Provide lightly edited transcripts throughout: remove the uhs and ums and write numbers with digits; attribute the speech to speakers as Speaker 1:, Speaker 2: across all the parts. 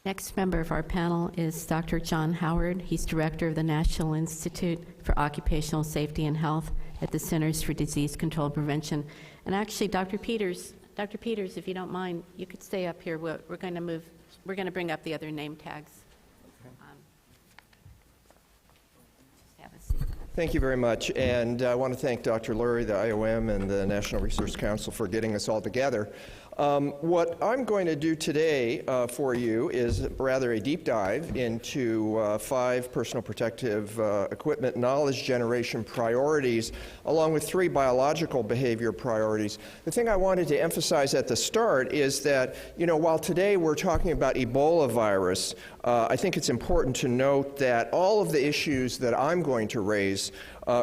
Speaker 1: Next member of our panel is Dr. John Howard. He's director of the National Institute for Occupational Safety and Health at the Centers for Disease Control and Prevention. And actually, Dr. Peters, if you don't mind, you could stay up here. We're going to bring up the other name tags. Just have a seat.
Speaker 2: Thank you very much, and I want to thank Dr. Lurie, the IOM, and the National Research Council for getting us all together. What I'm going to do today for you is rather a deep dive into 5 personal protective equipment knowledge generation priorities, along with 3 biological behavior priorities. The thing I wanted to emphasize at the start is that, while today we're talking about Ebola virus, I think it's important to note that all of the issues that I'm going to raise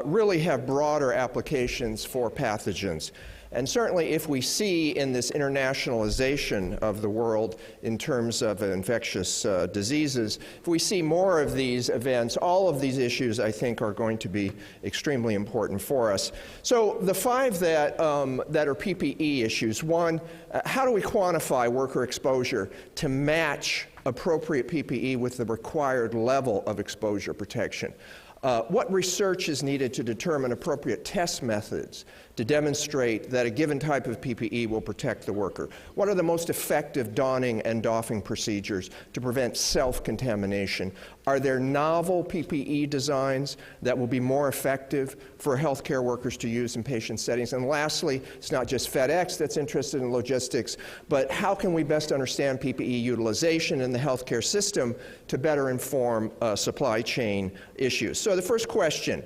Speaker 2: really have broader applications for pathogens. And certainly if we see in this internationalization of the world in terms of infectious diseases, if we see more of these events, all of these issues I think are going to be extremely important for us. So the 5 that are PPE issues. 1, how do we quantify worker exposure to match appropriate PPE with the required level of exposure protection? What research is needed to determine appropriate test methods to demonstrate that a given type of PPE will protect the worker? What are the most effective donning and doffing procedures to prevent self-contamination? Are there novel PPE designs that will be more effective for healthcare workers to use in patient settings? And lastly, it's not just FedEx that's interested in logistics, but how can we best understand PPE utilization in the healthcare system to better inform supply chain issues? So the first question,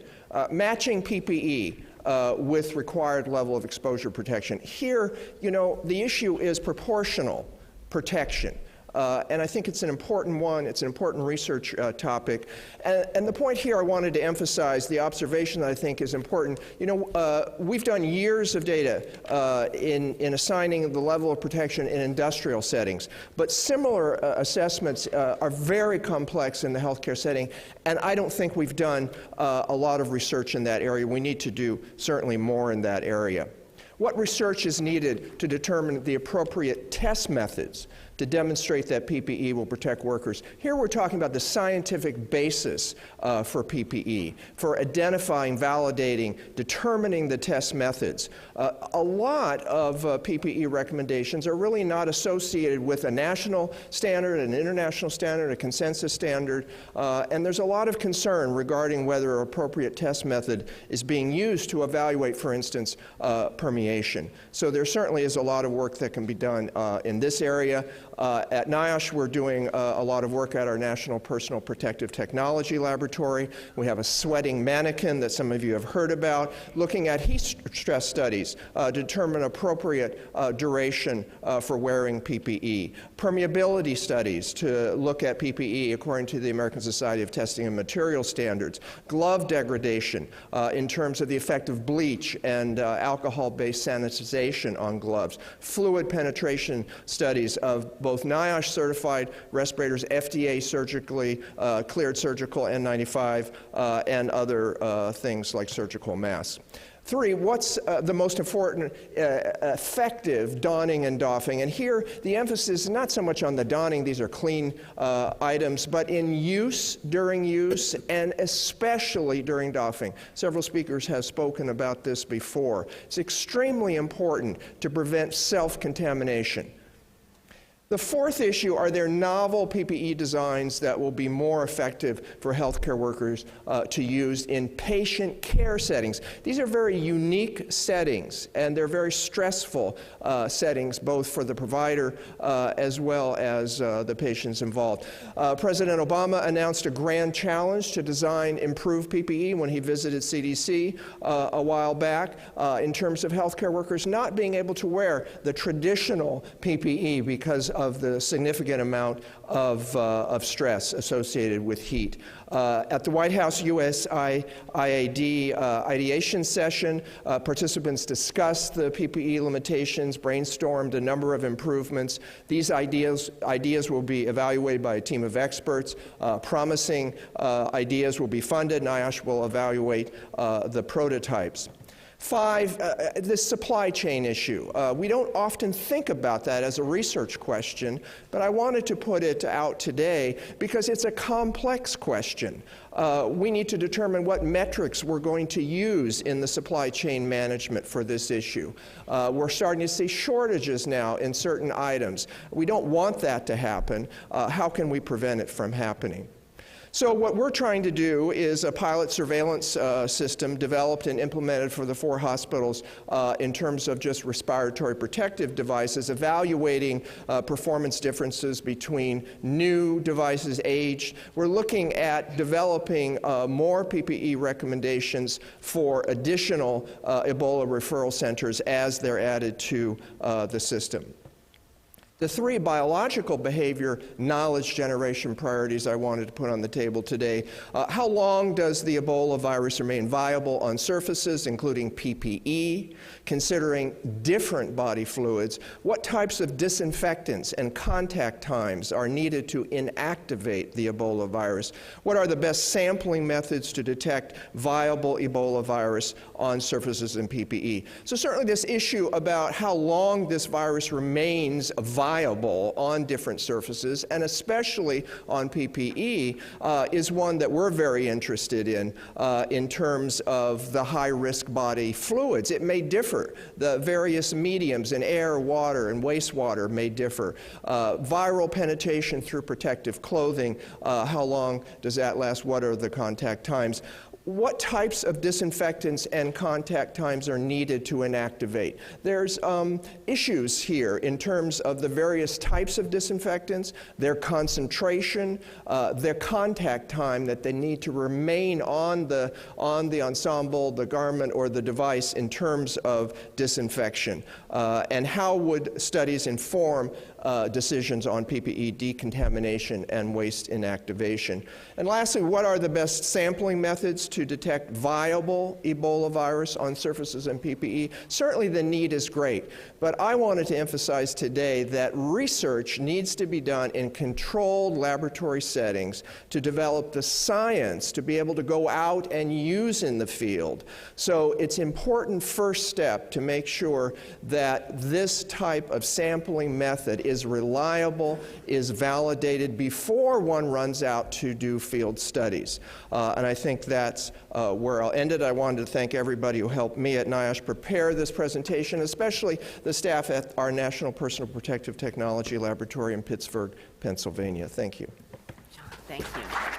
Speaker 2: matching PPE with required level of exposure protection. Here, the issue is proportional protection. And I think it's an important one. It's an important research topic. And the point here I wanted to emphasize, the observation that I think is important, we've done years of data in assigning the level of protection in industrial settings. But similar assessments are very complex in the healthcare setting, and I don't think we've done a lot of research in that area. We need to do certainly more in that area. What research is needed to determine the appropriate test methods to demonstrate that PPE will protect workers? Here we're talking about the scientific basis for PPE, for identifying, validating, determining the test methods. A lot of PPE recommendations are really not associated with a national standard, an international standard, a consensus standard, and there's a lot of concern regarding whether an appropriate test method is being used to evaluate, for instance, permeation. So there certainly is a lot of work that can be done in this area. At NIOSH, we're doing a lot of work at our National Personal Protective Technology Laboratory. We have a sweating mannequin that some of you have heard about, looking at heat stress studies to determine appropriate duration for wearing PPE. Permeability studies to look at PPE according to the American Society of Testing and Materials Standards. Glove degradation in terms of the effect of bleach and alcohol-based sanitization on gloves. Fluid penetration studies of both NIOSH certified respirators, FDA surgically cleared surgical N95, and other things like surgical masks. 3, what's the most important effective donning and doffing? And here the emphasis is not so much on the donning, these are clean items, but in use, during use, and especially during doffing. Several speakers have spoken about this before. It's extremely important to prevent self-contamination. The 4th issue, are there novel PPE designs that will be more effective for healthcare workers to use in patient care settings? These are very unique settings, and they're very stressful settings, both for the provider as well as the patients involved. President Obama announced a grand challenge to design improved PPE when he visited CDC a while back in terms of healthcare workers not being able to wear the traditional PPE because of the significant amount of stress associated with heat. At the White House USIAD ideation session, participants discussed the PPE limitations, brainstormed a number of improvements. These ideas will be evaluated by a team of experts. Promising ideas will be funded. NIOSH will evaluate the prototypes. 5, this supply chain issue. We don't often think about that as a research question, but I wanted to put it out today because it's a complex question. We need to determine what metrics we're going to use in the supply chain management for this issue. We're starting to see shortages now in certain items. We don't want that to happen. How can we prevent it from happening? So what we're trying to do is a pilot surveillance system developed and implemented for the 4 hospitals in terms of just respiratory protective devices, evaluating performance differences between new devices, aged. We're looking at developing more PPE recommendations for additional Ebola referral centers as they're added to the system. The 3 biological behavior knowledge generation priorities I wanted to put on the table today. How long does the Ebola virus remain viable on surfaces, including PPE? Considering different body fluids, what types of disinfectants and contact times are needed to inactivate the Ebola virus? What are the best sampling methods to detect viable Ebola virus on surfaces and PPE? So certainly this issue about how long this virus remains viable on different surfaces, and especially on PPE, is one that we're very interested in terms of the high-risk body fluids. It may differ. The various mediums in air, water, and wastewater may differ. Viral penetration through protective clothing, how long does that last? What are the contact times? What types of disinfectants and contact times are needed to inactivate? There's issues here in terms of the various types of disinfectants, their concentration, their contact time that they need to remain on the ensemble, the garment, or the device in terms of disinfection. And how would studies inform decisions on PPE decontamination and waste inactivation? And lastly, what are the best sampling methods to detect viable Ebola virus on surfaces and PPE? Certainly the need is great, but I wanted to emphasize today that research needs to be done in controlled laboratory settings to develop the science to be able to go out and use in the field. So it's an important first step to make sure that this type of sampling method is reliable, is validated before one runs out to do field studies. And I think that's where I'll end it. I wanted to thank everybody who helped me at NIOSH prepare this presentation, especially the staff at our National Personal Protective Technology Laboratory in Pittsburgh, Pennsylvania. Thank you.
Speaker 1: Thank you.